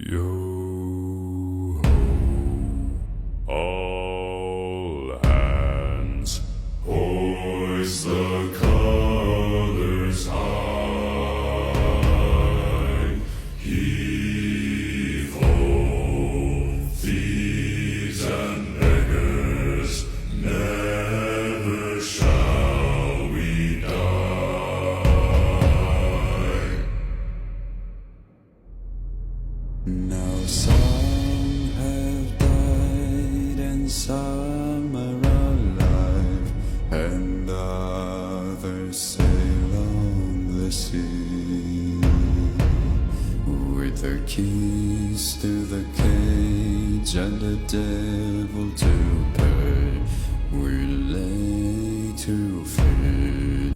Yo ho, all hands, hoist the colors high. Heave ho, thieves and beggars, never shall we die. Now some have died and some are alive, and others sail on the sea with their keys to the cage and the devil to pay. We lay to feed.